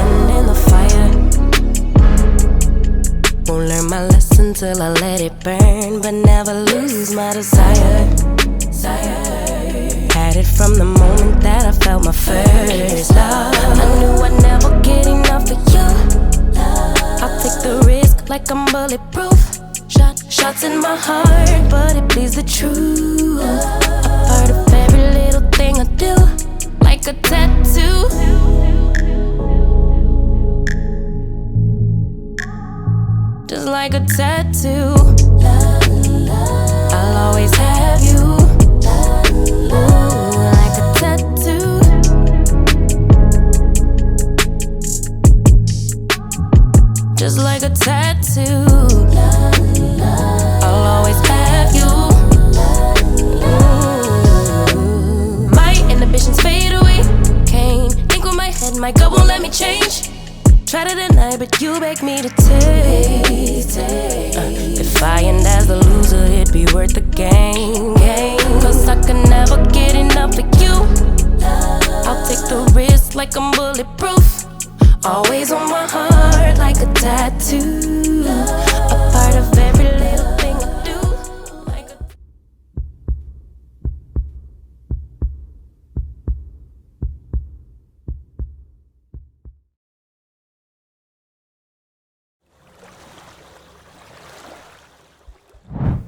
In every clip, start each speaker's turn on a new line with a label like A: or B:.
A: hand in the fire. Won't learn my lesson till I let it burn, but never lose my desire. Had it from the moment that I felt my first love. I knew I'd never get enough of you. I'll take the risk like I'm bulletproof. Shots in my heart, but it bleeds the truth. A part of every little thing I do, like a tattoo. Just like a tattoo. I'll always have you. Ooh, like a tattoo. Just like a tattoo. I'll always have you. Ooh. My inhibitions fade away. Can't think with my head, my gut won't let me change. Try to deny, but you beg me to taste. If I end as the loser, it'd be worth the game. Cause I can never get enough of you. I'll take the risk like I'm bulletproof. Always on my heart like a tattoo. A part of every little thing I do. Like a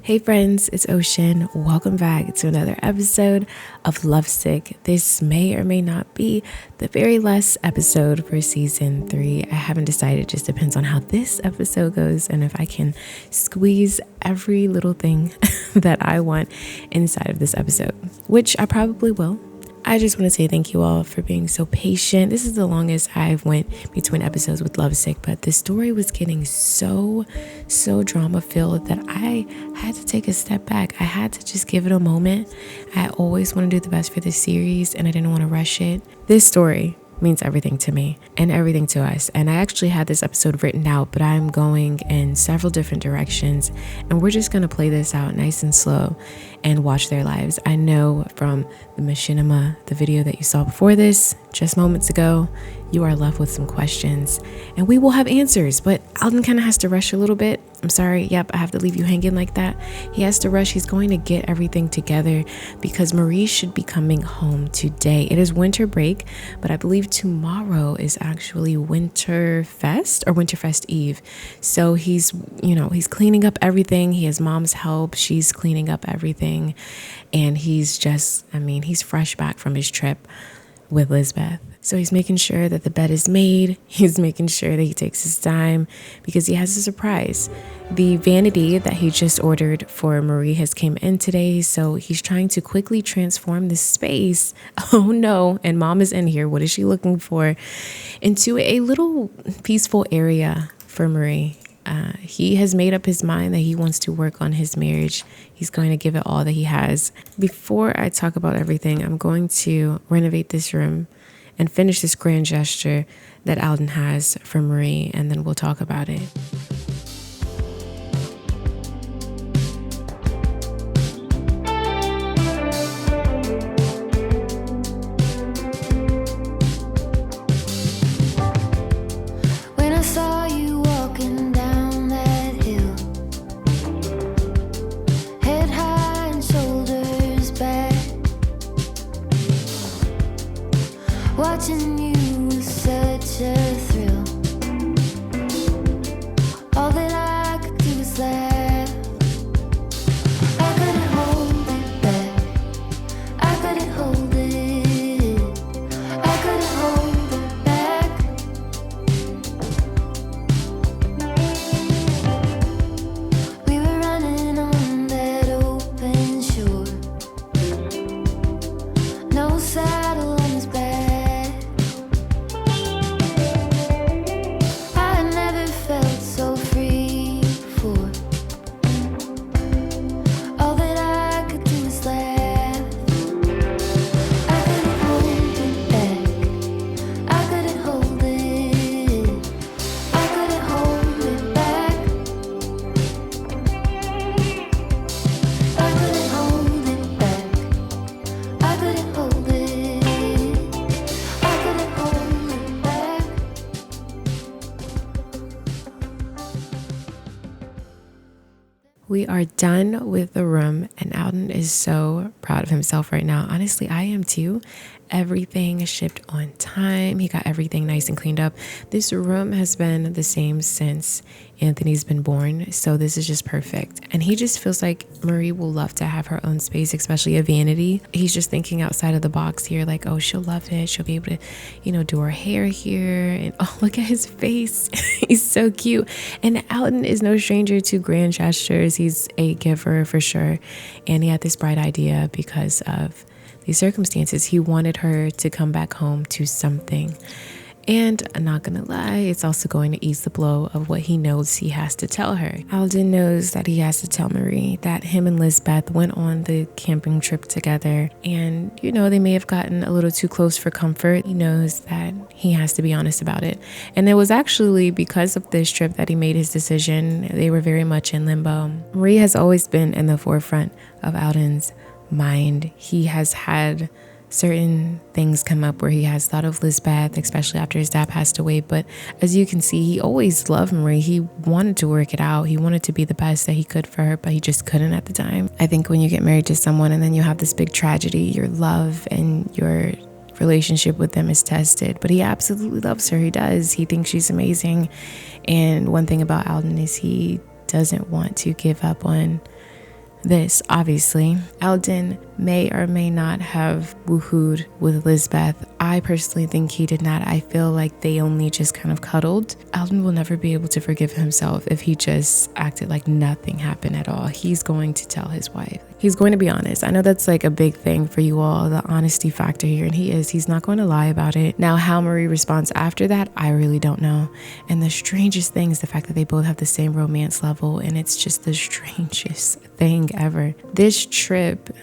B: Hey friends, it's Ocean. Welcome back to another episode of Lovesick. This may or may not be the very last episode for season 3. I haven't decided, it just depends on how this episode goes and if I can squeeze every little thing that I want inside of this episode, which I probably will. I just want to say thank you all for being so patient. This is the longest I've went between episodes with Lovesick, but the story was getting so drama filled that I had to take a step back. I had to just give it a moment. I always want to do the best for this series and I didn't want to rush it. This story means everything to me and everything to us. And I actually had this episode written out, but I'm going in several different directions and we're just going to play this out nice and slow and watch their lives. I know from the machinima, the video that you saw before this, just moments ago, you are left with some questions and we will have answers, but Alden kind of has to rush a little bit. I'm sorry. Yep, I have to leave you hanging like that. He has to rush. He's going to get everything together because Marie should be coming home today. It is winter break, but I believe tomorrow is actually Winterfest Eve. So he's cleaning up everything. He has mom's help. She's cleaning up everything. And he's he's fresh back from his trip with Lizbeth. So he's making sure that the bed is made. He's making sure that he takes his time because he has a surprise. The vanity that he just ordered for Marie has came in today. So he's trying to quickly transform this space. Oh no. And mom is in here. What is she looking for? Into a little peaceful area for Marie. He has made up his mind that he wants to work on his marriage. He's going to give it all that he has. Before I talk about everything, I'm going to renovate this room and finish this grand gesture that Alden has for Marie, and then we'll talk about it.
C: When I saw you walking down that hill, head high and shoulders back, watching you was such a thrill.
B: We are done with the room, and Alden is so proud of himself right now. Honestly, I am too. Everything shipped on time. He got everything nice and cleaned up. This room has been the same since Anthony's been born, so this is just perfect. And he just feels like Marie will love to have her own space, especially a vanity. He's just thinking outside of the box here, like, oh, she'll love it. She'll be able to, do her hair here. And oh, look at his face. He's so cute. And Alden is no stranger to grand gestures. He's a giver for sure. And he had this bright idea because of these circumstances. He wanted her to come back home to something. And I'm not gonna lie, it's also going to ease the blow of what he knows he has to tell her. Alden knows that he has to tell Marie that him and Lizbeth went on the camping trip together, and they may have gotten a little too close for comfort. He knows that he has to be honest about it. And it was actually because of this trip that he made his decision. They were very much in limbo. Marie has always been in the forefront of Alden's mind. He has had certain things come up where he has thought of Lizbeth, especially after his dad passed away. But as you can see, he always loved Marie. He wanted to work it out. He wanted to be the best that he could for her, but he just couldn't at the time. I think when you get married to someone and then you have this big tragedy, your love and your relationship with them is tested. But he absolutely loves her. He does. He thinks she's amazing. And one thing about Alden is he doesn't want to give up on this. Obviously, Alden may or may not have woohooed with Lizbeth. I personally think he did not. I feel like they only just kind of cuddled. Alden will never be able to forgive himself if he just acted like nothing happened at all. He's going to tell his wife. He's going to be honest. I know that's like a big thing for you all, the honesty factor here, and he is. He's not going to lie about it. Now, how Marie responds after that, I really don't know. And the strangest thing is the fact that they both have the same romance level, and it's just the strangest thing ever. This trip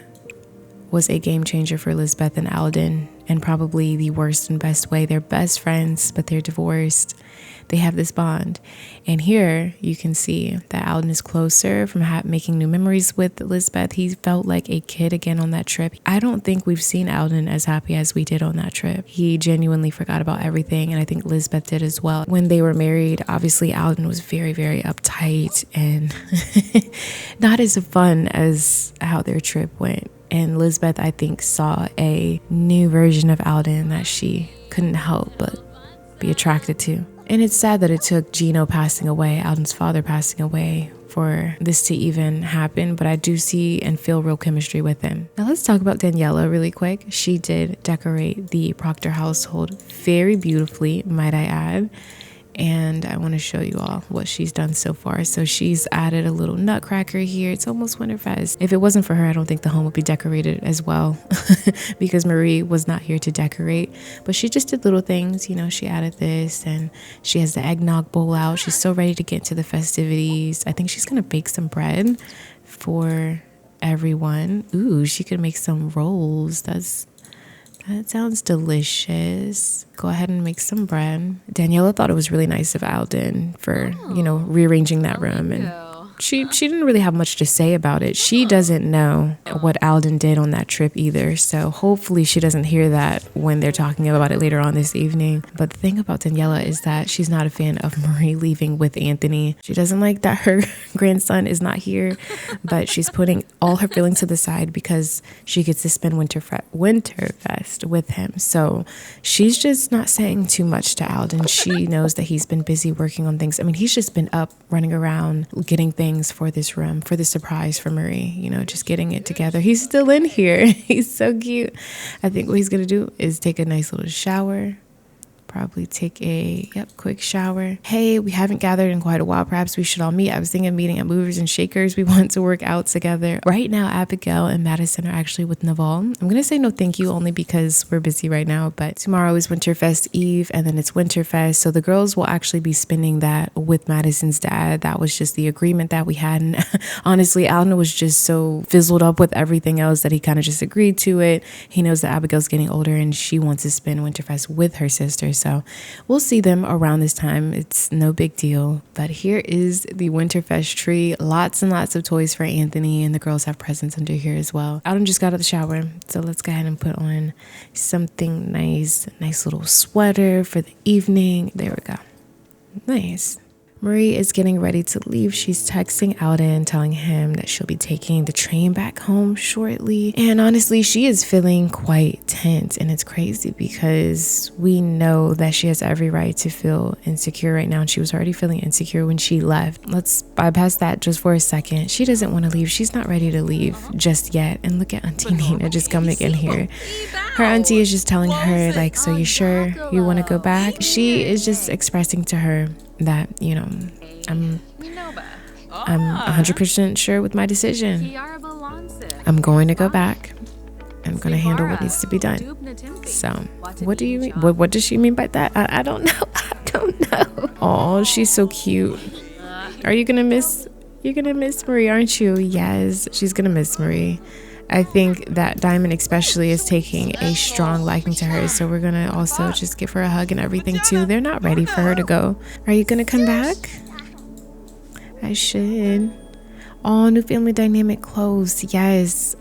B: was a game changer for Lizbeth and Alden, and probably the worst and best way. They're best friends, but they're divorced. They have this bond. And here you can see that Alden is closer from making new memories with Lizbeth. He felt like a kid again on that trip. I don't think we've seen Alden as happy as we did on that trip. He genuinely forgot about everything, and I think Lizbeth did as well. When they were married, obviously Alden was very, very uptight and not as fun as how their trip went. And Lizbeth, I think, saw a new version of Alden that she couldn't help but be attracted to. And it's sad that it took Gino passing away, Alden's father passing away, for this to even happen. But I do see and feel real chemistry with him. Now let's talk about Daniela really quick. She did decorate the Proctor household very beautifully, might I add. And I want to show you all what she's done so far. So she's added a little nutcracker here. It's almost Winterfest. If it wasn't for her, I don't think the home would be decorated as well because Marie was not here to decorate. But she just did little things. She added this, and she has the eggnog bowl out. She's so ready to get into the festivities. I think she's going to bake some bread for everyone. Ooh, she could make some rolls. That sounds delicious. Go ahead and make some bread. Daniela thought it was really nice of Alden for, rearranging that room. And she didn't really have much to say about it. She doesn't know what Alden did on that trip either. So hopefully she doesn't hear that when they're talking about it later on this evening. But the thing about Daniela is that she's not a fan of Marie leaving with Anthony. She doesn't like that her grandson is not here, but she's putting all her feelings to the side because she gets to spend Winterfest with him. So she's just not saying too much to Alden. She knows that he's been busy working on things. I mean, he's just been up running around getting things for this room, for the surprise for Marie, just getting it together. He's still in here. He's so cute. I think what he's going to do is take a nice little shower. Probably take a quick shower. Hey, we haven't gathered in quite a while. Perhaps we should all meet. I was thinking of meeting at Movers and Shakers. We want to work out together. Right now, Abigail and Madison are actually with Naval. I'm going to say no thank you only because we're busy right now. But tomorrow is Winterfest Eve, and then it's Winterfest. So the girls will actually be spending that with Madison's dad. That was just the agreement that we had. And honestly, Alden was just so fizzled up with everything else that he kind of just agreed to it. He knows that Abigail's getting older and she wants to spend Winterfest with her sister. So we'll see them around this time. It's no big deal. But here is the Winterfest tree. Lots and lots of toys for Anthony, and the girls have presents under here as well. Alden just got out of the shower, so let's go ahead and put on something nice. A nice little sweater for the evening. There we go. Nice. Marie is getting ready to leave. She's texting Alden, telling him that she'll be taking the train back home shortly. And honestly, she is feeling quite tense. And it's crazy because we know that she has every right to feel insecure right now. And she was already feeling insecure when she left. Let's bypass that just for a second. She doesn't want to leave. She's not ready to leave just yet. And look at Auntie Nina just coming in here. Her auntie is just telling her, like, so you sure you want to go back? She is just expressing to her that, you know, I'm 100% sure with my decision. I'm going to go back. I'm going to handle what needs to be done. So what do you mean? What does she mean by that? I don't know. I don't know. Oh, she's so cute. Are you going to miss? You're going to miss Marie, aren't you? Yes, she's going to miss Marie. I think that Diamond especially is taking a strong liking to her. So we're going to also just give her a hug and everything too. They're not ready for her to go. Are you going to come back? I should. Oh, new family dynamic clothes. Yes.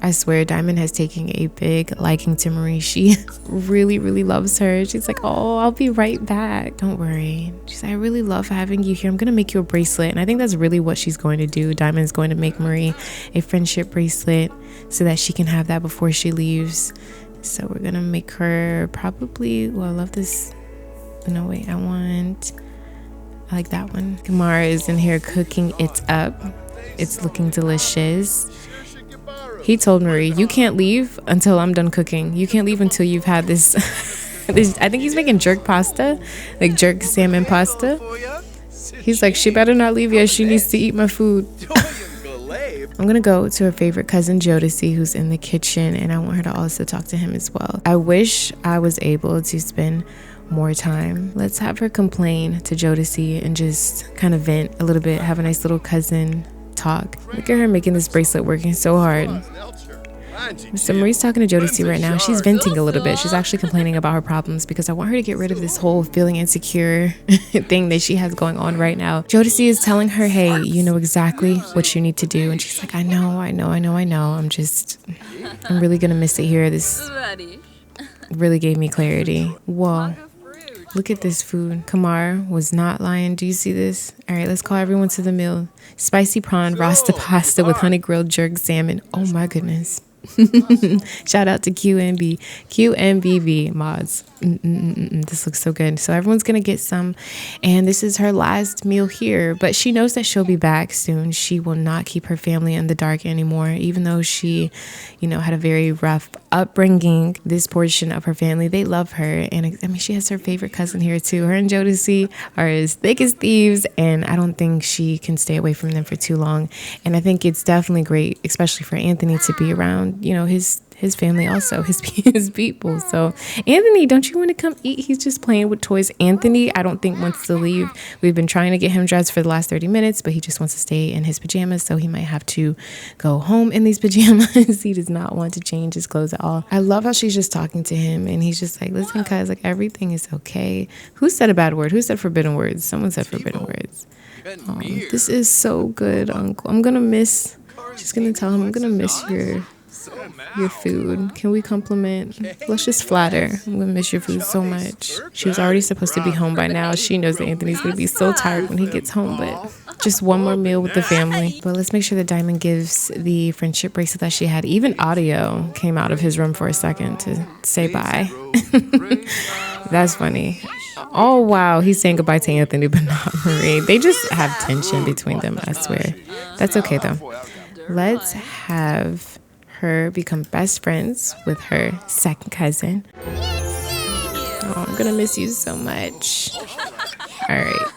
B: I swear Diamond has taken a big liking to Marie. She really, really loves her. She's like, oh, I'll be right back. Don't worry. She's like, I really love having you here. I'm going to make you a bracelet. And I think that's really what she's going to do. Diamond's going to make Marie a friendship bracelet so that she can have that before she leaves. So we're going to make her probably, well, I love this. No, wait, I like that one. Kamara is in here cooking it up. It's looking delicious. He told Marie, you can't leave until I'm done cooking. You can't leave until you've had this. I think he's making jerk pasta, like jerk salmon pasta. He's like, she better not leave yet. She needs to eat my food. I'm going to go to her favorite cousin, Jodeci, who's in the kitchen, and I want her to also talk to him as well. I wish I was able to spend more time. Let's have her complain to Jodeci and just kind of vent a little bit, have a nice little cousin talk. Look at her making this bracelet working so hard. So Marie's talking to Jodeci right now. She's venting a little bit. She's actually complaining about her problems because I want her to get rid of this whole feeling insecure thing that she has going on right now. Jodeci is telling her, hey, you know exactly what you need to do. And she's like, I know. I'm really gonna miss it here. This really gave me clarity. Whoa. Look at this food. Kamar was not lying. Do you see this? All right, let's call everyone to the meal. Spicy prawn rasta pasta with honey grilled jerk salmon. Oh my goodness. Shout out to qmbibi mods. This looks so good. So everyone's gonna get some, and this is her last meal here, but she knows that she'll be back soon. She will not keep her family in the dark anymore, even though she, had a very rough upbringing. This portion of her family, they love her, and I mean, she has her favorite cousin here too. Her and Jodeci are as thick as thieves, and I don't think she can stay away from them for too long. And I think it's definitely great, especially for Anthony, to be around his family, also his people. So Anthony, don't you want to come eat? He's just playing with toys. Anthony, I don't think wants to leave. We've been trying to get him dressed for the last 30 minutes, but he just wants to stay in his pajamas, so he might have to go home in these pajamas. He does not want to change his clothes at all. I love how she's just talking to him, and he's just like, listen, cuz, like, everything is okay. Who said a bad word? Who said forbidden words? Someone said forbidden words. This is so good, Uncle. I'm gonna miss. She's gonna tell him, I'm gonna miss your food. Can we compliment? Let's just flatter. I'm gonna miss your food so much. She was already supposed to be home by now. She knows that Anthony's gonna be so tired when he gets home, but just one more meal with the family. But let's make sure that Diamond gives the friendship bracelet that she had. Even Audio came out of his room for a second to say bye. That's funny. Oh wow, he's saying goodbye to Anthony but not Marie. They just have tension between them, I swear. That's okay though. Let's have her become best friends with her second cousin. Oh, I'm gonna miss you so much. All right,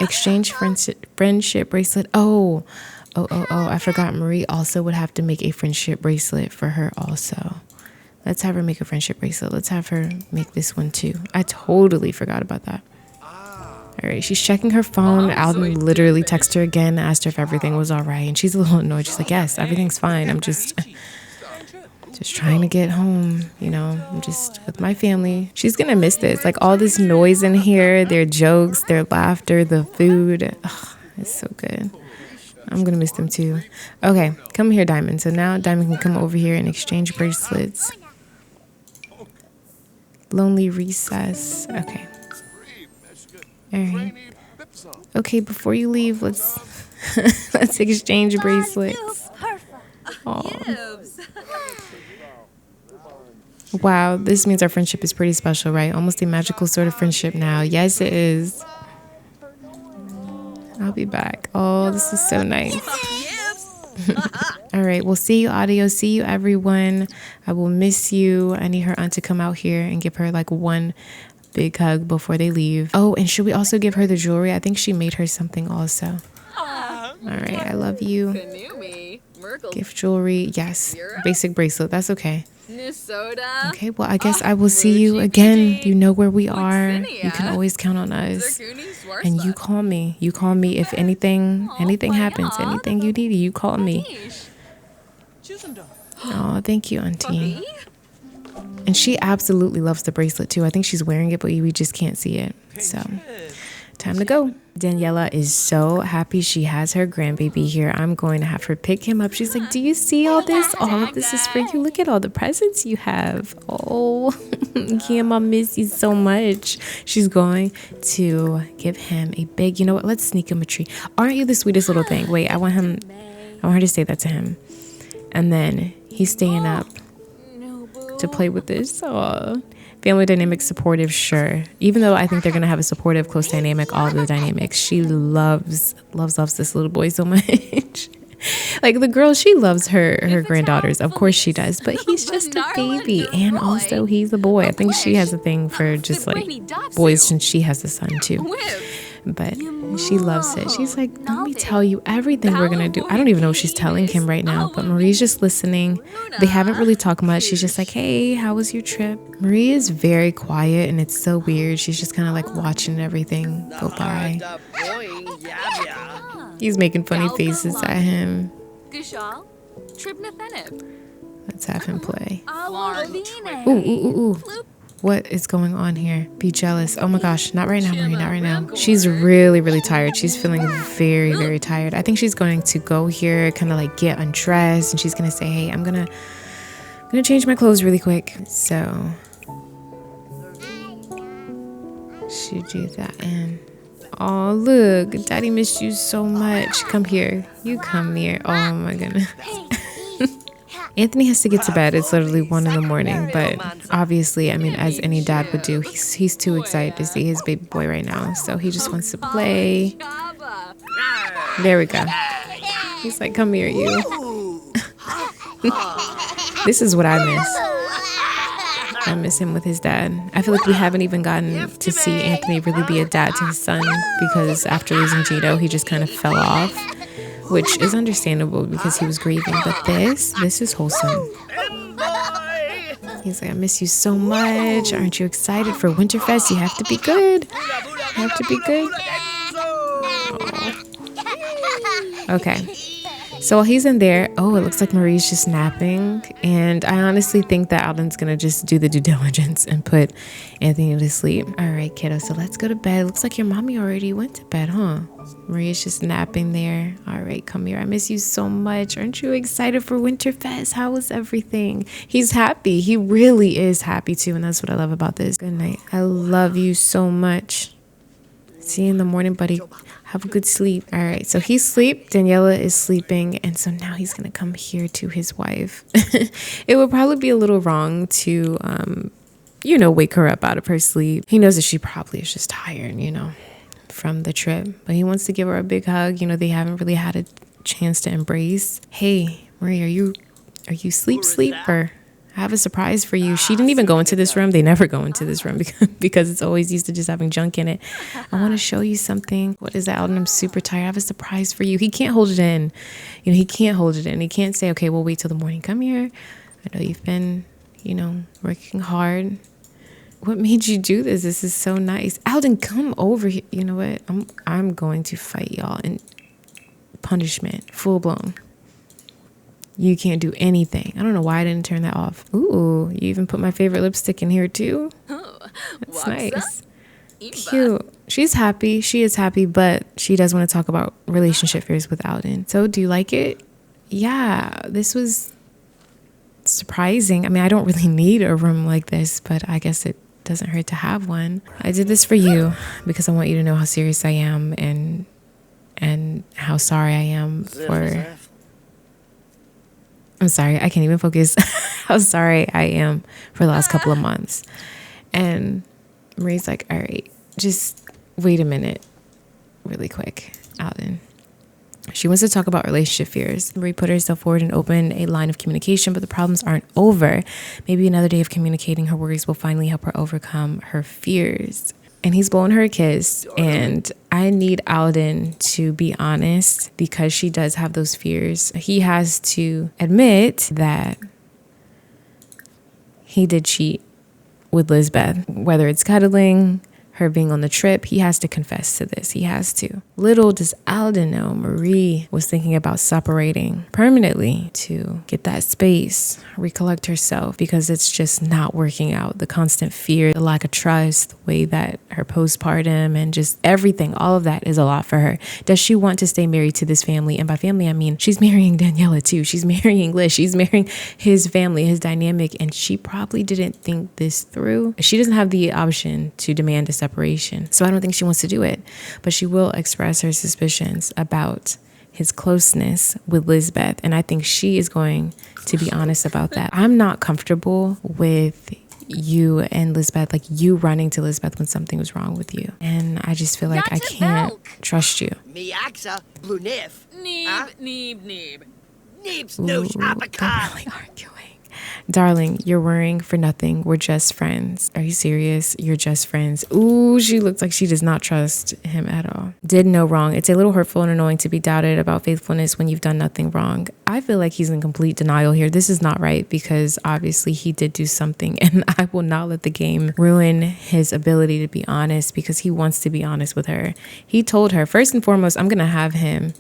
B: exchange friendship bracelet. Oh, I forgot Marie also would have to make a friendship bracelet for her also. Let's have her make a friendship bracelet. Let's have her make this one too. I totally forgot about that. All right, she's checking her phone. Alden literally texted her again, asked her if everything was all right, and she's a little annoyed. She's like, yes, everything's fine. I'm just trying to get home, I'm just with my family. She's gonna miss this, like all this noise in here, their jokes, their laughter, the food. It's so good. I'm gonna miss them too. Okay, come here, Diamond. So now Diamond can come over here and exchange bracelets. Lonely recess. Okay. All right. Okay, before you leave, let's let's exchange bracelets. Aw. Wow, this means our friendship is pretty special, right? Almost a magical sort of friendship now. Yes, it is. I'll be back. Oh, this is so nice. All right, we'll see you, audio. See you, everyone. I will miss you. I need her aunt to come out here and give her like one big hug before they leave. Oh, and should we also give her the jewelry? I think she made her something also. All right, I love you. Gift jewelry. Yes. Basic bracelet. That's okay. Okay, well, I guess I will see you again. You know where we are. You can always count on us. And you call me. You call me if anything happens. Anything you need, you call me. Oh, thank you, Auntie. And she absolutely loves the bracelet too. I think she's wearing it, but we just can't see it. So, time to go. Daniela is so happy she has her grandbaby here. I'm going to have her pick him up. She's like, do you see all this? All of this is for you. Look at all the presents you have. Oh, Kim, I miss you so much. She's going to give him a big, you know what? Let's sneak him a treat. Aren't you the sweetest little thing? Wait, I want her to say that to him. And then he's staying up to play with this. Aww. Family dynamic, supportive, sure. Even though I think they're going to have a supportive, close dynamic, all the dynamics. She loves this little boy so much. Like the girl, she loves her granddaughters. Of course she does. But he's just a baby. And also he's a boy. I think she has a thing for just like boys since she has a son too. But she loves it. She's like, let me tell you everything we're going to do. I don't even know what she's telling him right now, but Marie's just listening. They haven't really talked much. She's just like, hey, how was your trip? Marie is very quiet and it's so weird. She's just kind of like watching everything go by. He's making funny faces at him. Let's have him play. Ooh. What is going on here? Be jealous. Oh my gosh. Not right now, Marie. Not right now. She's really, really tired. She's feeling very, very tired. I think she's going to go here, kind of like get undressed. And she's going to say, hey, I'm going to change my clothes really quick. So she do that. And oh, look. Daddy missed you so much. Come here. You come here. Oh my goodness. Anthony has to get to bed. It's literally 1 a.m, but obviously, I mean, as any dad would do, he's too excited to see his baby boy right now. So he just wants to play. There we go. He's like, come here, you. This is what I miss. I miss him with his dad. I feel like we haven't even gotten to see Anthony really be a dad to his son because after losing Gino, he just kind of fell off. Which is understandable because he was grieving. But this is wholesome. He's like, I miss you so much. Aren't you excited for Winterfest? You have to be good. You have to be good. Aww. Okay. So while he's in there, it looks like Marie's just napping. And I honestly think that Alden's going to just do the due diligence and put Anthony to sleep. All right, kiddo. So let's go to bed. Looks like your mommy already went to bed, huh? Maria's just napping there. All right, come here. I miss you so much. Aren't you excited for Winterfest? How was everything? He's happy. He really is happy too. And that's what I love about this. Good night. I love you so much. See you in the morning, buddy. Have a good sleep. All right, so he's asleep. Daniela is sleeping. And so now he's going to come here to his wife. It would probably be a little wrong to, wake her up out of her sleep. He knows that she probably is just tired, from the trip. But he wants to give her a big hug. They haven't really had a chance to embrace. Hey, Marie, are you sleep or I have a surprise for you. She didn't even go into this room. They never go into this room because it's always used to just having junk in it. I want to show you something. What is that, Alden? I'm super tired. I have a surprise for you. He can't hold it in. He can't hold it in. He can't say, okay, we'll wait till the morning. Come here. I know you've been, working hard. What made you do this? This is so nice. Alden, come over here. You know what? I'm going to fight y'all in punishment. Full blown. You can't do anything. I don't know why I didn't turn that off. Ooh, you even put my favorite lipstick in here too. That's nice. Cute. She's happy. She is happy, but she does want to talk about relationship fears with Alden. So do you like it? Yeah, this was surprising. I mean, I don't really need a room like this, but I guess it doesn't hurt to have one. I did this for you because I want you to know how serious I am and how sorry I am for... I'm sorry, I can't even focus. How sorry I am for the last couple of months. And Marie's like, all right, just wait a minute really quick, Alden. She wants to talk about relationship fears. Marie put herself forward and opened a line of communication, but the problems aren't over. Maybe another day of communicating her worries will finally help her overcome her fears. And he's blowing her a kiss. And I need Alden to be honest because she does have those fears. He has to admit that he did cheat with Lizbeth, whether it's cuddling, her being on the trip. He has to confess to this. He has to. Little does Alden know, Marie was thinking about separating permanently to get that space, recollect herself, because it's just not working out. The constant fear, the lack of trust, the way that her postpartum and just everything, all of that is a lot for her. Does she want to stay married to this family? And by family, I mean, she's marrying Daniela too. She's marrying Liz. She's marrying his family, his dynamic. And she probably didn't think this through. She doesn't have the option to demand a separation. So I don't think she wants to do it, but she will express her suspicions about his closeness with Lizbeth. And I think she is going to be honest about that. I'm not comfortable with you and Lizbeth, like you running to Lizbeth when something was wrong with you. And I just feel like I can't trust you.
D: Miaxa, blue nif.
C: Neeb.
D: Neeb's noosh
B: They're
D: abaca.
B: really arguing. Darling, you're worrying for nothing. We're just friends. Are you serious? You're just friends. Ooh, she looks like she does not trust him at all. Did no wrong. It's a little hurtful and annoying to be doubted about faithfulness when you've done nothing wrong. I feel like he's in complete denial here. This is not right because obviously he did do something, and I will not let the game ruin his ability to be honest because he wants to be honest with her. He told her, first and foremost, I'm going to have him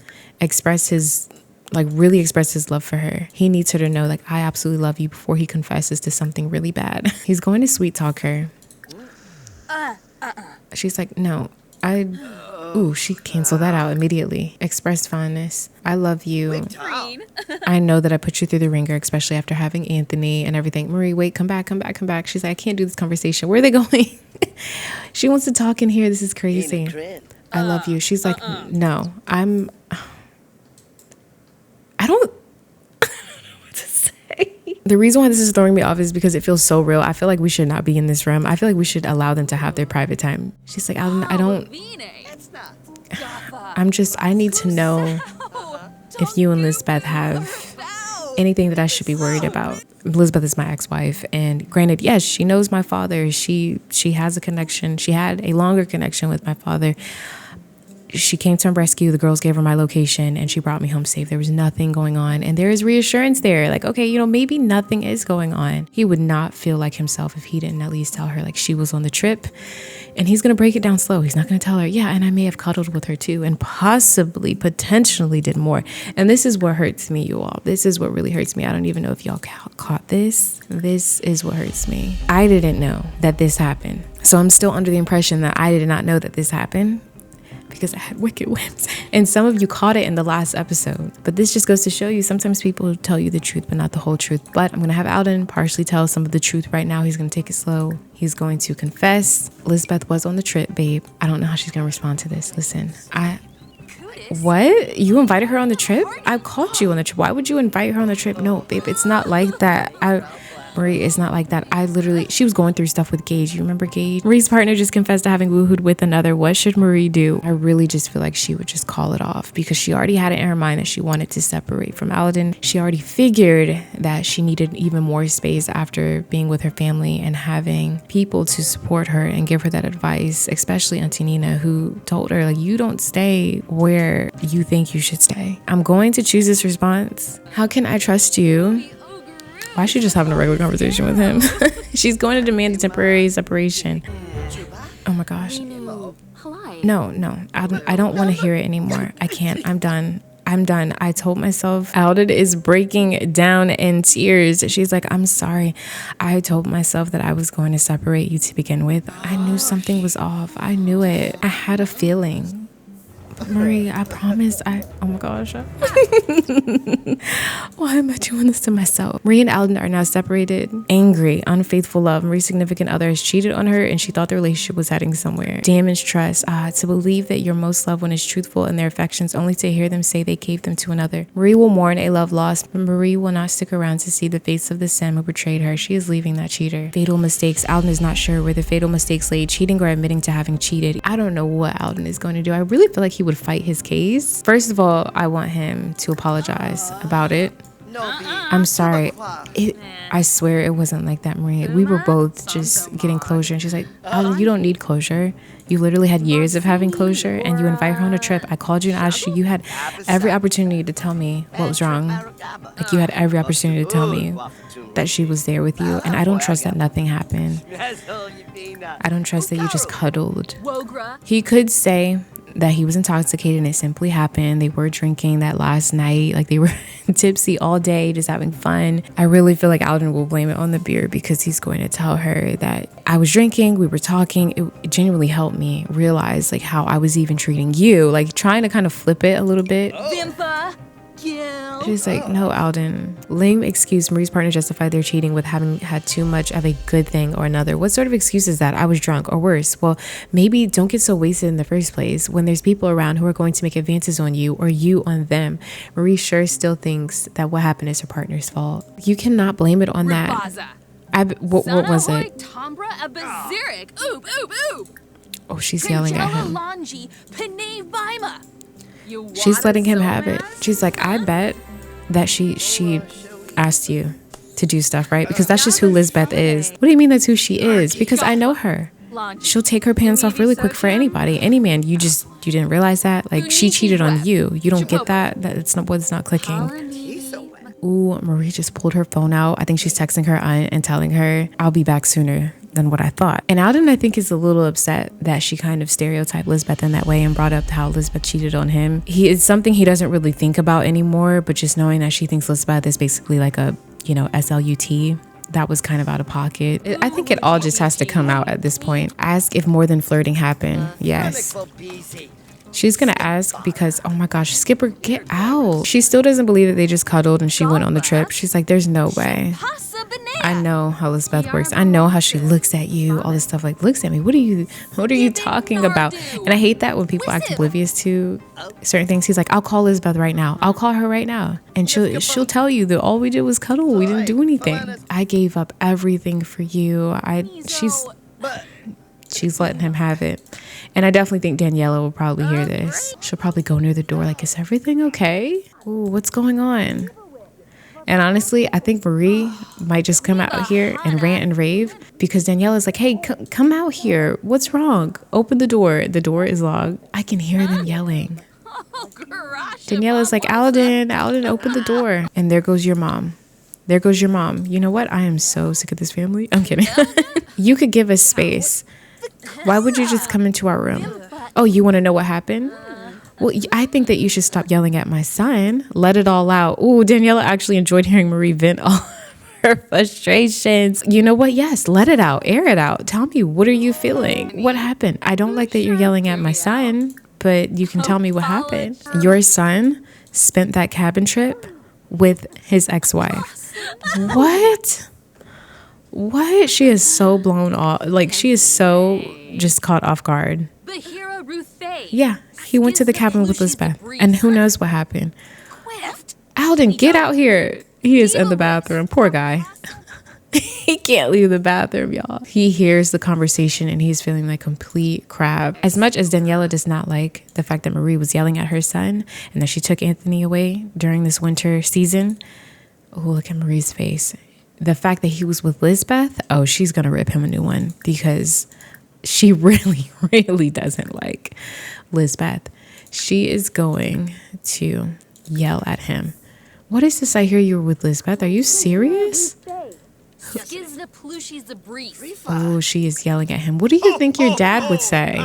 B: really express his love for her. He needs her to know, like, I absolutely love you before he confesses to something really bad. He's going to sweet talk her. She's like, no, she canceled that out immediately. Express fondness. I love you. I know that I put you through the ringer, especially after having Anthony and everything. Marie, wait, come back. She's like, I can't do this conversation. Where are they going? She wants to talk in here. This is crazy. I love you. She's like, no, I don't know what to say. The reason why this is throwing me off is because it feels so real. I feel like we should not be in this room. I feel like we should allow them to have their private time. She's like, I need to know if you and Lizbeth have anything that I should be worried about. Lizbeth is my ex-wife, and granted, yes, she knows my father. She has a connection. She had a longer connection with my father. She came to rescue. The girls gave her my location and she brought me home safe. There was nothing going on. And there is reassurance there. Like, okay, maybe nothing is going on. He would not feel like himself if he didn't at least tell her, like, she was on the trip. And he's going to break it down slow. He's not going to tell her, yeah, and I may have cuddled with her too and potentially did more. And this is what hurts me, you all. This is what really hurts me. I don't even know if y'all caught this. This is what hurts me. I didn't know that this happened. So I'm still under the impression that I did not know that this happened, because I had wicked whims. And some of you caught it in the last episode. But this just goes to show you, sometimes people tell you the truth, but not the whole truth. But I'm going to have Alden partially tell some of the truth right now. He's going to take it slow. He's going to confess. Lizbeth was on the trip, babe. I don't know how she's going to respond to this. Listen, what? You invited her on the trip? I called you on the trip. Why would you invite her on the trip? No, babe, it's not like that. Marie, it's not like that. She was going through stuff with Gage. You remember Gage? Marie's partner just confessed to having woohooed with another. What should Marie do? I really just feel like she would just call it off because she already had it in her mind that she wanted to separate from Alden. She already figured that she needed even more space after being with her family and having people to support her and give her that advice, especially Auntie Nina, who told her, like, you don't stay where you think you should stay. I'm going to choose this response. How can I trust you? Why is she just having a regular conversation with him? She's going to demand a temporary separation. Oh my gosh. No. I don't want to hear it anymore. I can't. I'm done. I told myself. Alden is breaking down in tears. She's like, I'm sorry. I told myself that I was going to separate you to begin with. I knew something was off. I knew it. I had a feeling. Marie, I promise. Oh my gosh. Why am I doing this to myself? Marie and Alden are now separated. Angry, unfaithful love. Marie's significant other has cheated on her and she thought the relationship was heading somewhere. Damaged trust. To believe that your most loved one is truthful in their affections only to hear them say they gave them to another. Marie will mourn a love lost, but Marie will not stick around to see the face of the Sim who betrayed her. She is leaving that cheater. Fatal mistakes. Alden is not sure where the fatal mistakes lay, cheating or admitting to having cheated. I don't know what Alden is going to do. I really feel like he would fight his case. First of all, I want him to apologize about it. I'm sorry. I swear it wasn't like that, Marie. We were both just getting closure. And she's like, Alden, you don't need closure. You literally had years of having closure and you invite her on a trip. I called you and asked you. You had every opportunity to tell me what was wrong. Like you had every opportunity to tell me that she was there with you. And I don't trust that nothing happened. I don't trust that you just cuddled. He could say that he was intoxicated and it simply happened. They were drinking that last night. Like they were tipsy all day, just having fun. I really feel like Alden will blame it on the beer because he's going to tell her that I was drinking, we were talking. It genuinely helped me realize like how I was even treating you, like trying to kind of flip it a little bit. She's like, no, Alden. Lame excuse. Marie's partner justified their cheating with having had too much of a good thing or another. What sort of excuse is that? I was drunk, or worse. Well, maybe don't get so wasted in the first place when there's people around who are going to make advances on you or you on them. Marie sure still thinks that what happened is her partner's fault. You cannot blame it on that. What was it? Oh, she's yelling at him. She's letting him have it. She's like, I bet that she asked you to do stuff, right? Because that's just who Lizbeth is. What do you mean that's who she is? Because I know her. She'll take her pants off really quick for anybody, any man. You didn't realize that? Like, she cheated on you. You don't get that? That's not what's not clicking. Ooh, Marie just pulled her phone out. I think she's texting her aunt and telling her, I'll be back sooner than what I thought. And Alden, I think, is a little upset that she kind of stereotyped Lizbeth in that way and brought up how Lizbeth cheated on him. It's something he doesn't really think about anymore, but just knowing that she thinks Lizbeth is basically like a, SLUT, that was kind of out of pocket. I think it all just has to come out at this point. Ask if more than flirting happened. Yes. She's going to ask because, oh my gosh, Skipper, get out. She still doesn't believe that they just cuddled and she went on the trip. She's like, there's no way. I know how Lizbeth works. I know how she looks at you, all this stuff, like, looks at me. What are you talking about? And I hate that when people act oblivious to certain things. He's like, I'll call Lizbeth right now. I'll call her right now. And she'll tell you that all we did was cuddle. We didn't do anything. I gave up everything for you. She's letting him have it. And I definitely think Daniela will probably hear this. She'll probably go near the door like, is everything okay? Ooh, what's going on? And honestly, I think Marie might just come out here and rant and rave because Daniela's like, hey, come out here. What's wrong? Open the door. The door is locked. I can hear them yelling. Daniela's like, Alden, open the door. And there goes your mom. You know what? I am so sick of this family. I'm kidding. You could give us space. Why would you just come into our room? Oh, you want to know what happened? Well, I think that you should stop yelling at my son. Let it all out. Ooh, Daniela actually enjoyed hearing Marie vent all her frustrations. You know what? Yes, let it out. Air it out. Tell me, what are you feeling? What happened? I don't like that you're yelling at my son, but you can tell me what happened. Your son spent that cabin trip with his ex-wife. What? She is so blown off. Like, she is so just caught off guard. Yeah, he went to the cabin with Lizbeth, and who knows what happened. Alden, get out here. He is in the bathroom. Poor guy. He can't leave the bathroom, y'all. He hears the conversation, and he's feeling like complete crap. As much as Daniela does not like the fact that Marie was yelling at her son, and that she took Anthony away during this winter season, oh, look at Marie's face. The fact that he was with Lizbeth, oh, she's going to rip him a new one because she really, really doesn't like Lizbeth. She is going to yell at him. What is this? I hear you were with Lizbeth. Are you serious? Oh, she is yelling at him. What do you think your dad would say?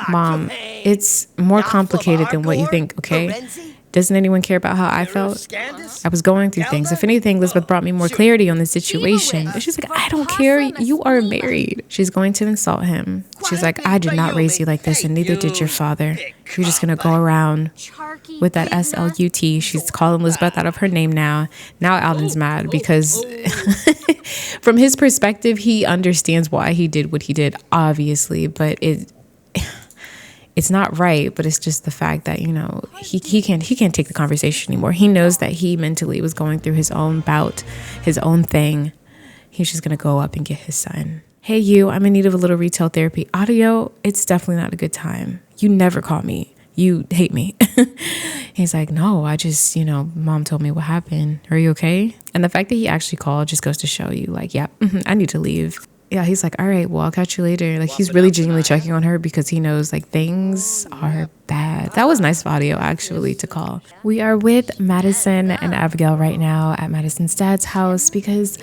B: Mom, it's more complicated than what you think, okay? Doesn't anyone care about how I felt? I was going through things. If anything, Lizbeth brought me more clarity on the situation. But she's like, I don't care. You are married. She's going to insult him. She's like, I did not raise you like this, and neither did your father. You're just going to go around with that SLUT. She's calling Lizbeth out of her name now. Now Alden's mad because from his perspective, he understands why he did what he did, obviously. But it's not right, but it's just the fact that, you know, he can't take the conversation anymore. He knows that he mentally was going through his own bout, his own thing. He's just going to go up and get his son. Hey, you, I'm in need of a little retail therapy. Audio, it's definitely not a good time. You never call me. You hate me. He's like, no, I just, you know, mom told me what happened. Are you okay? And the fact that he actually called just goes to show you, like, yeah, I need to leave. Yeah, he's like, all right, well, I'll catch you later. Like, he's really genuinely checking on her because he knows, like, things are bad. That was nice audio, actually, to call. We are with Madison and Abigail right now at Madison's dad's house because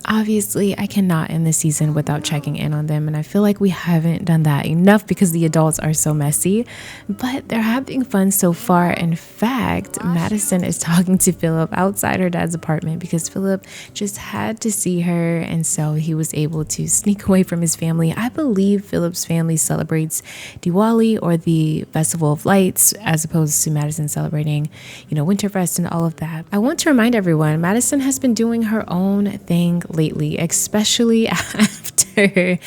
B: obviously I cannot end the season without checking in on them, and I feel like we haven't done that enough because the adults are so messy, but they're having fun so far. In fact, Madison is talking to Philip outside her dad's apartment because Philip just had to see her, and so he was able to sneak away from his family. I believe Philip's family celebrates Diwali or the Festival of Lights as opposed to Madison celebrating, you know, Winterfest and all of that. I want to remind everyone, Madison has been doing her own thing lately, especially after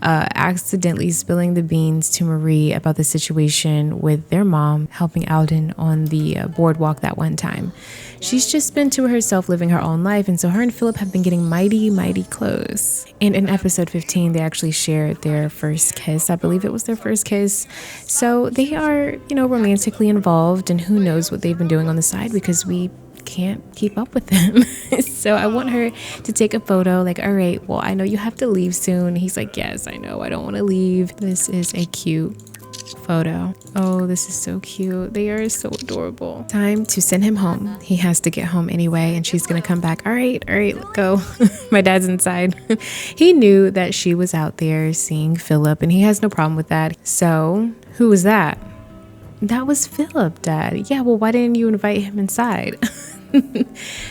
B: accidentally spilling the beans to Marie about the situation with their mom helping Alden on the boardwalk that one time. She's just been to herself living her own life, and so her and Philip have been getting mighty close. And in episode 15, they actually shared their first kiss. I believe it was their first kiss. So they are, you know, romantically involved, and who knows what they've been doing on the side because we can't keep up with them. So I want her to take a photo, like, all right, well, I know you have to leave soon. He's like, yes, I know, I don't want to leave. This is a cute photo. Oh, this is so cute. They are so adorable. Time to send him home. He has to get home anyway, and she's gonna come back. All right, go. My dad's inside. He knew that she was out there seeing Philip, and he has no problem with that. So who was that? That was Philip, Dad. Yeah, well, why didn't you invite him inside?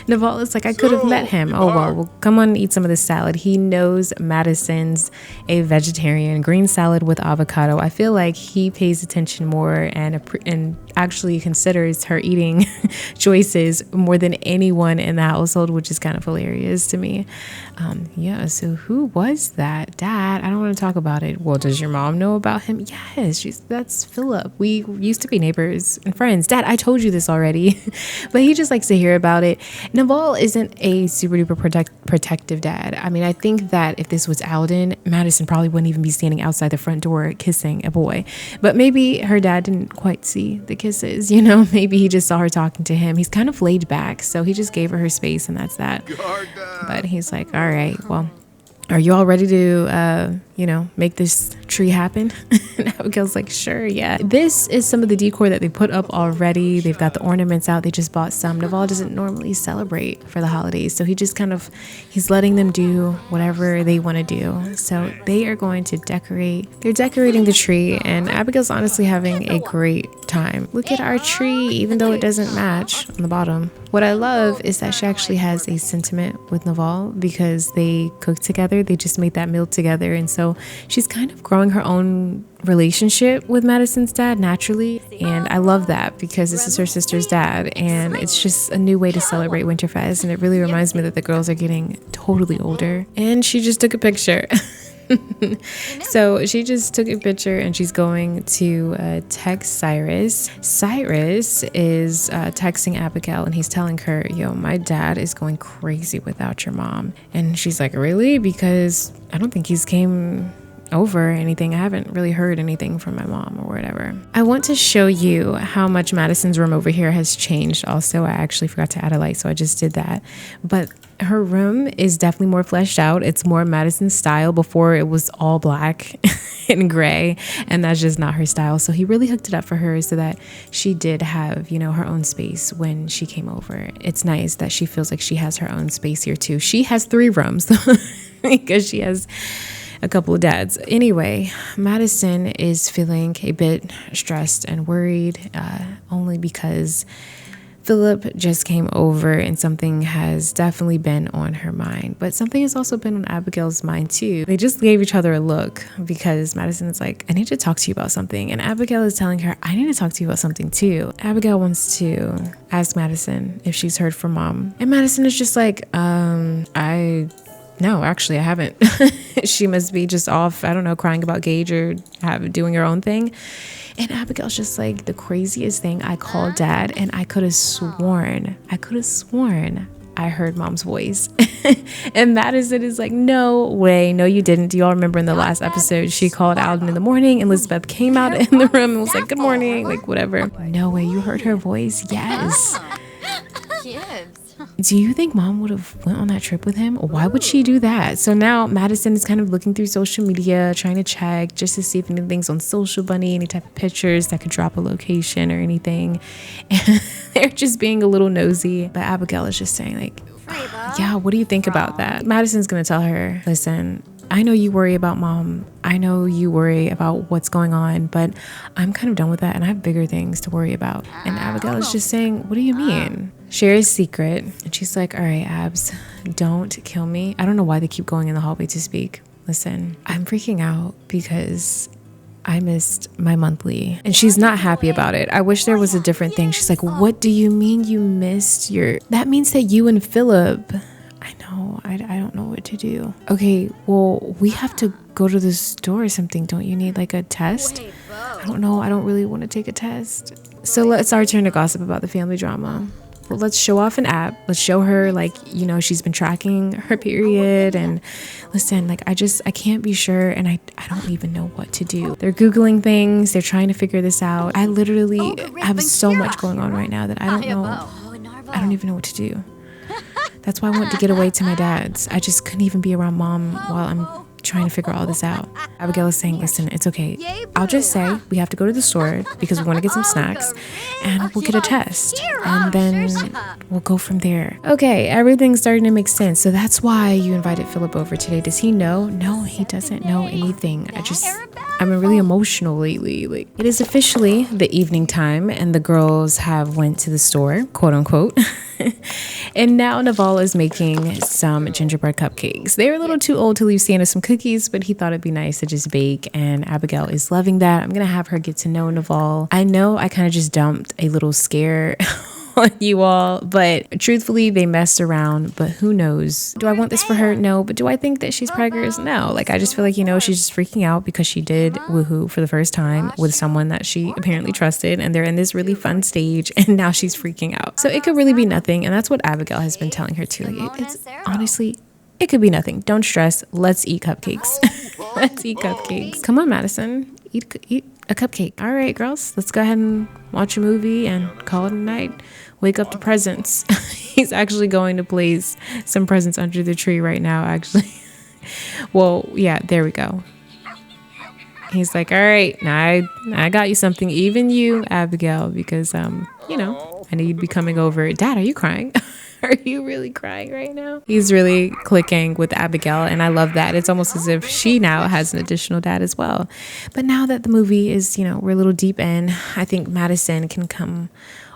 B: Naval is like, I could have met him. Oh, well, come on and eat some of this salad. He knows Madison's a vegetarian. Green salad with avocado. I feel like he pays attention more and actually considers her eating choices more than anyone in the household, which is kind of hilarious to me. Yeah, so who was that? Dad, I don't want to talk about it. Well, does your mom know about him? Yes, that's Philip. We used to be neighbors and friends. Dad, I told you this already. But he just likes to hear about it. Naval isn't a super duper protective dad. I mean, I think that if this was Alden, Madison probably wouldn't even be standing outside the front door kissing a boy. But maybe her dad didn't quite see the kisses, you know? Maybe he just saw her talking to him. He's kind of laid back, so he just gave her space, and that's that. But he's like, all right, well, are you all ready to, make this tree happen? And Abigail's like, sure, yeah. This is some of the decor that they put up already. They've got the ornaments out. They just bought some. Naval doesn't normally celebrate for the holidays, so he's letting them do whatever they want to do. So they are going to decorate. They're decorating the tree, and Abigail's honestly having a great time. Look at our tree, even though it doesn't match on the bottom. What I love is that she actually has a sentiment with Naval because they cooked together. They just made that meal together, and so she's kind of growing her own relationship with Madison's dad naturally, and I love that because this is her sister's dad, and it's just a new way to celebrate Winterfest, and it really reminds me that the girls are getting totally older. And she just took a picture. So she just took a picture, and she's going to text Cyrus. Cyrus is texting Abigail, and he's telling her, yo, my dad is going crazy without your mom. And she's like, really? Because I don't think he's came over anything. I haven't really heard anything from my mom or whatever. I want to show you how much Madison's room over here has changed. Also, I actually forgot to add a light, so I just did that. But her room is definitely more fleshed out. It's more Madison's style. Before, it was all black and gray, and that's just not her style. So he really hooked it up for her so that she did have, her own space when she came over. It's nice that she feels like she has her own space here too. She has 3 rooms because she has a couple of dads. Anyway, Madison is feeling a bit stressed and worried, only because Philip just came over and something has definitely been on her mind. But something has also been on Abigail's mind too. They just gave each other a look because Madison is like, I need to talk to you about something. And Abigail is telling her, I need to talk to you about something too. Abigail wants to ask Madison if she's heard from mom. And Madison is just like, no, actually I haven't. She must be just off, I don't know, crying about Gage or doing her own thing. And Abigail's just like, the craziest thing, I called dad and I could have sworn I heard mom's voice. And Madison is like, no way, no you didn't. Do y'all remember in the last episode she called Alden in the morning and Lizbeth came out in the room and was like, good morning, like whatever. No way, you heard her voice? Yes. Do you think mom would have went on that trip with him? Why would she do that? So now Madison is kind of looking through social media, trying to check just to see if anything's on Social Bunny, any type of pictures that could drop a location or anything. And they're just being a little nosy. But Abigail is just saying like, yeah, what do you think about that? Madison's going to tell her, listen, I know you worry about mom. I know you worry about what's going on, but I'm kind of done with that and I have bigger things to worry about. And Abigail is just saying, what do you mean? Share his secret. And she's like, all right, Abs, don't kill me. I don't know why they keep going in the hallway to speak. Listen, I'm freaking out because I missed my monthly. And she's not happy about it. I wish there was a different thing. She's like, what do you mean you missed your... That means that you and Philip... I know, I don't know what to do. Okay, well, we have to go to the store or something. Don't you need like a test? I don't know. I don't really want to take a test. So it's our turn to gossip about the family drama. Well, let's show off an app. Let's show her like, you know, she's been tracking her period. And listen, like I can't be sure. And I don't even know what to do. They're Googling things. They're trying to figure this out. I literally have so much going on right now that I don't know. I don't even know what to do. That's why I wanted to get away to my dad's. I just couldn't even be around mom while I'm trying to figure all this out. Abigail is saying, listen, it's okay. I'll just say we have to go to the store because we want to get some snacks and we'll get a test and then we'll go from there. Okay, everything's starting to make sense. So that's why you invited Philip over today. Does he know? No, he doesn't know anything. I've been really emotional lately. Like, it is officially the evening time and the girls have went to the store, quote unquote. And now Naval is making some gingerbread cupcakes. They're a little too old to leave Santa some cookies, but he thought it'd be nice to just bake. And Abigail is loving that. I'm going to have her get to know Naval. I know I kind of just dumped a little scare on you all, but truthfully they messed around. But who knows? Do I want this for her? No. But do I think that she's preggers? No. Like I just feel like, you know, she's just freaking out because she did woohoo for the first time with someone that she apparently trusted, and they're in this really fun stage and now she's freaking out. So it could really be nothing, and that's what Abigail has been telling her too. Like it's honestly, it could be nothing. Don't stress. Let's eat cupcakes. Let's eat cupcakes. Come on, Madison. Eat a cupcake. All right, girls, let's go ahead and watch a movie and call it a night. Wake up to presents. He's actually going to place some presents under the tree right now, actually. Well, yeah, there we go. He's like, all right, now I got you something, even you, Abigail, because, you know, I know you'd be coming over. Dad, are you crying? Are you really crying right now? He's really clicking with Abigail, and I love that. It's almost as if she now has an additional dad as well. But now that the movie is, you know, we're a little deep in, I think Madison can come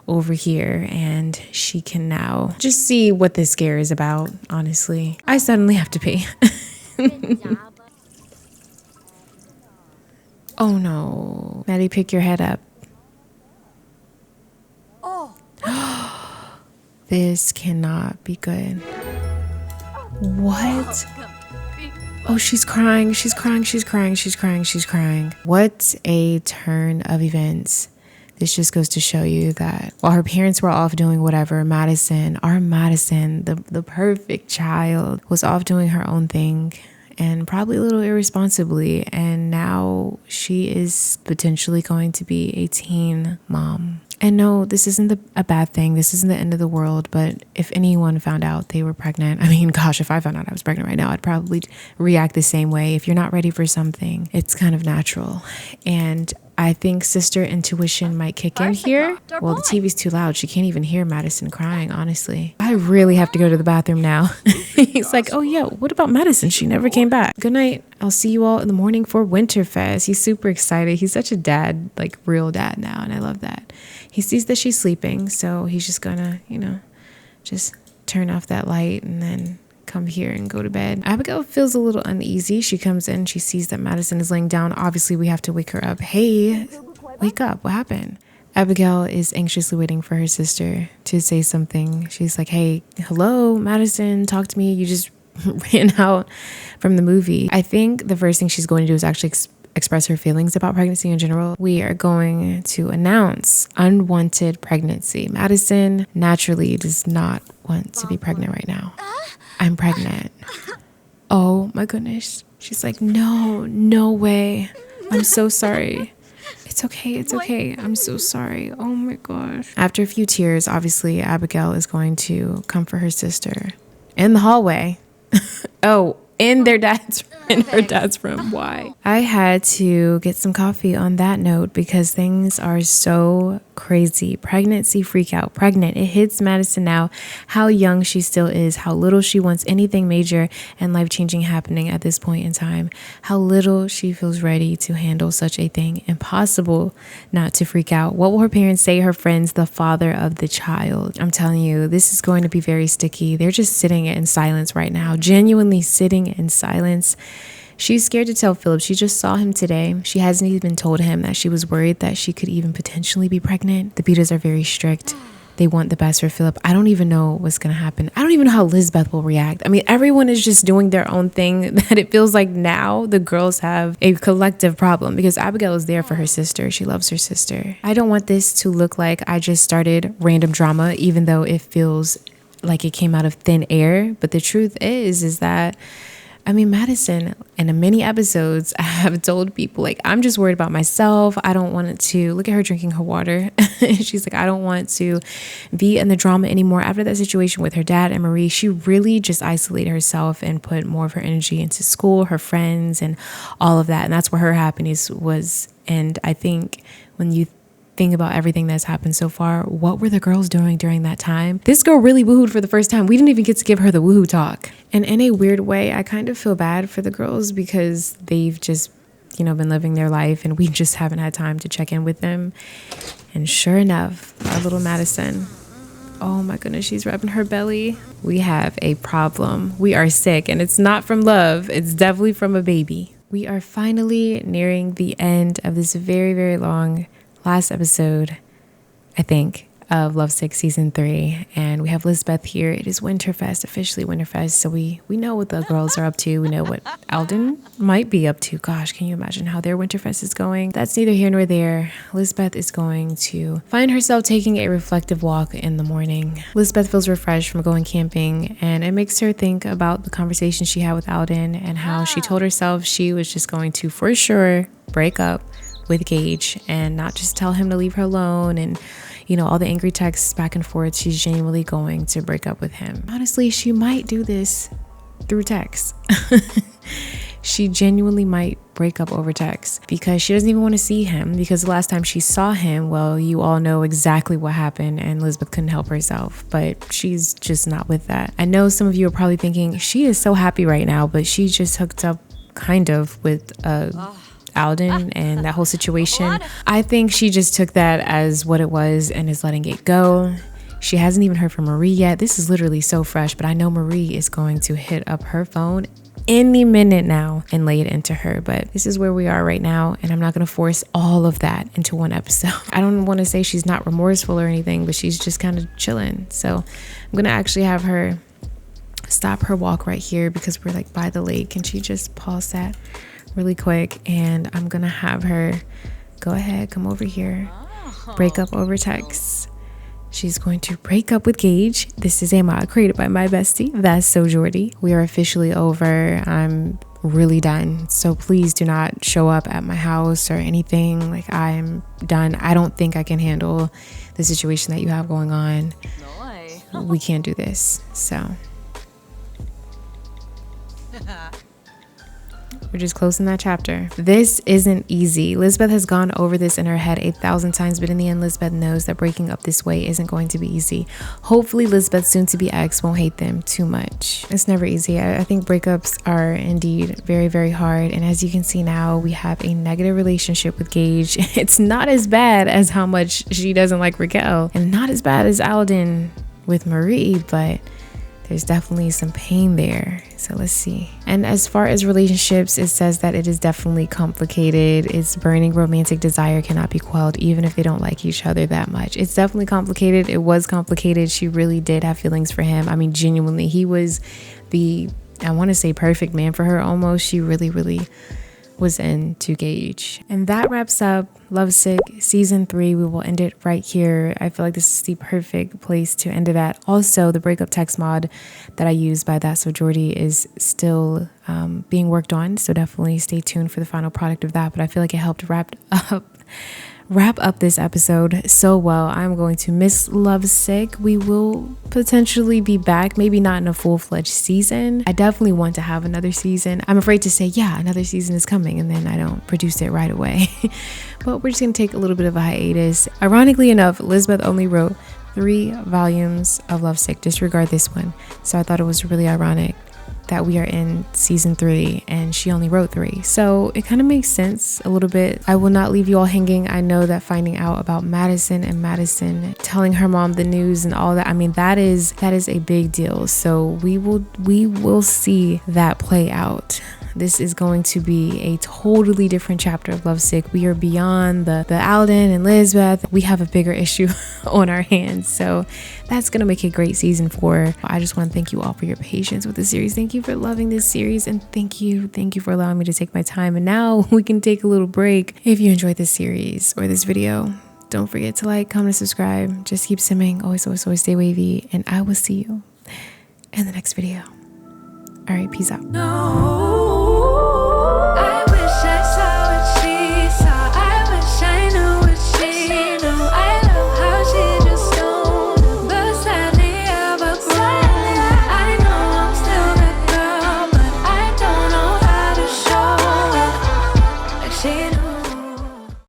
B: over here and she can now just see what this scare is about. Honestly, I suddenly have to pee. Oh no. Maddie, pick your head up. This cannot be good. What? Oh, she's crying. She's crying. She's crying. She's crying. She's crying. What a turn of events. This just goes to show you that while her parents were off doing whatever, Madison, the perfect child, was off doing her own thing and probably a little irresponsibly. And now she is potentially going to be a teen mom. And no, this isn't a bad thing. This isn't the end of the world. But if anyone found out they were pregnant, I mean, gosh, if I found out I was pregnant right now, I'd probably react the same way. If you're not ready for something, it's kind of natural. And I think sister intuition might kick in here. Well, the TV's too loud. She can't even hear Madison crying, honestly. I really have to go to the bathroom now. He's like, oh yeah, what about Madison? She never came back. Good night. I'll see you all in the morning for Winterfest. He's super excited. He's such a dad, like real dad now, and I love that. He sees that she's sleeping, so he's just gonna, just turn off that light and then come here and go to bed. Abigail feels a little uneasy. She comes in, she sees that Madison is laying down. Obviously, we have to wake her up. Hey, wake up. What happened? Abigail is anxiously waiting for her sister to say something. She's like, hey, hello, Madison, talk to me. You just ran out from the movie. I think the first thing she's going to do is actually express her feelings about pregnancy in general. We are going to announce unwanted pregnancy. Madison naturally does not want to be pregnant right now. I'm pregnant. Oh my goodness. She's like, no way. I'm so sorry. It's okay. I'm so sorry. Oh my gosh. After a few tears, obviously, Abigail is going to comfort her sister in the hallway. In her dad's room. Why? I had to get some coffee on that note because things are so crazy. Pregnancy freak out. Pregnant. It hits Madison now. How young she still is. How little she wants anything major and life-changing happening at this point in time. How little she feels ready to handle such a thing. Impossible not to freak out. What will her parents say? Her friends, the father of the child. I'm telling you, this is going to be very sticky. They're just sitting in silence right now. Genuinely sitting in silence. She's scared to tell Philip. She just saw him today. She hasn't even told him that she was worried that she could even potentially be pregnant. The Betas are very strict. They want the best for Philip. I don't even know what's going to happen. I don't even know how Lizbeth will react. I mean, everyone is just doing their own thing, that it feels like now the girls have a collective problem because Abigail is there for her sister. She loves her sister. I don't want this to look like I just started random drama, even though it feels like it came out of thin air. But the truth is that Madison, in many episodes, I have told people, like, I'm just worried about myself. I don't want it to, look at her drinking her water. She's like, I don't want to be in the drama anymore. After that situation with her dad and Marie, she really just isolated herself and put more of her energy into school, her friends, and all of that. And that's where her happiness was. And I think when you think about everything that's happened so far, what were the girls doing during that time? This girl really woohooed for the first time. We didn't even get to give her the woohoo talk. And in a weird way, I kind of feel bad for the girls because they've just, been living their life and we just haven't had time to check in with them. And sure enough, our little Madison, oh my goodness, she's rubbing her belly. We have a problem. We are sick, and it's not from love. It's definitely from a baby. We are finally nearing the end of this very, very long last episode, I think, of Lovesick Season 3. And we have Lizbeth here. It is Winterfest, officially Winterfest. So we know what the girls are up to. We know what Alden might be up to. Gosh, can you imagine how their Winterfest is going? That's neither here nor there. Lizbeth is going to find herself taking a reflective walk in the morning. Lizbeth feels refreshed from going camping, and it makes her think about the conversation she had with Alden and how she told herself she was just going to, for sure, break up with Gage and not just tell him to leave her alone and all the angry texts back and forth. She's genuinely going to break up with him. Honestly, she might do this through text. She genuinely might break up over text because she doesn't even want to see him, because the last time she saw him, well, you all know exactly what happened and Lizbeth couldn't help herself, but she's just not with that. I know some of you are probably thinking she is so happy right now, but she just hooked up kind of with Alden and that whole situation. I think she just took that as what it was and is letting it go. She hasn't even heard from Marie yet. This is literally so fresh, but I know Marie is going to hit up her phone any minute now and lay it into her. But this is where we are right now, and I'm not going to force all of that into one episode. I don't want to say she's not remorseful or anything, but she's just kind of chilling. So I'm going to actually have her stop her walk right here because we're like by the lake. Can she just pause that really quick? And I'm gonna have her go ahead, come over here, break up over text. She's going to break up with Gage. This is a mod created by my bestie, thatssojordy. We are officially over. I'm really done, so please do not show up at my house or anything. Like, I'm done. I don't think I can handle the situation that you have going on. We can't do this. So We're just closing that chapter. This isn't easy. Lizbeth has gone over this in her head 1,000 times, but in the end, Lizbeth knows that breaking up this way isn't going to be easy. Hopefully, Lizbeth's soon-to-be ex won't hate them too much. It's never easy. I think breakups are indeed very, very hard. And as you can see now, we have a negative relationship with Gage. It's not as bad as how much she doesn't like Raquel, and not as bad as Alden with Marie, but there's definitely some pain there. So let's see. And as far as relationships, it says that it is definitely complicated. Its burning romantic desire cannot be quelled even if they don't like each other that much. It's definitely complicated. It was complicated. She really did have feelings for him. I mean, genuinely, he was the, I want to say, perfect man for her almost. She really, really was into Gage. And that wraps up Lovesick season 3. We will end it right here. I feel like this is the perfect place to end it at. Also, the breakup text mod that I use by thatssojordy is still being worked on, so definitely stay tuned for the final product of that. But I feel like it helped wrap up this episode so well. I'm going to miss Lovesick. We will potentially be back, maybe not in a full-fledged season. I definitely want to have another season. I'm afraid to say, yeah, another season is coming, and then I don't produce it right away. But we're just gonna take a little bit of a hiatus. Ironically enough, Lizbeth only wrote 3 volumes of Lovesick. Disregard this one. So I thought it was really ironic that we are in season 3 and she only wrote 3. So it kind of makes sense a little bit. I will not leave you all hanging. I know that finding out about Madison and Madison telling her mom the news and all that, I mean, that is a big deal. So we will see that play out. This is going to be a totally different chapter of Lovesick. We are beyond the Alden and Lizbeth. We have a bigger issue on our hands. So that's going to make a great season 4. I just want to thank you all for your patience with the series. Thank you for loving this series, and thank you for allowing me to take my time. And now we can take a little break. If you enjoyed this series or this video, don't forget to like, comment, and subscribe. Just keep simming. Always, always, always stay wavy. And I will see you in the next video. All right, peace out.
A: No.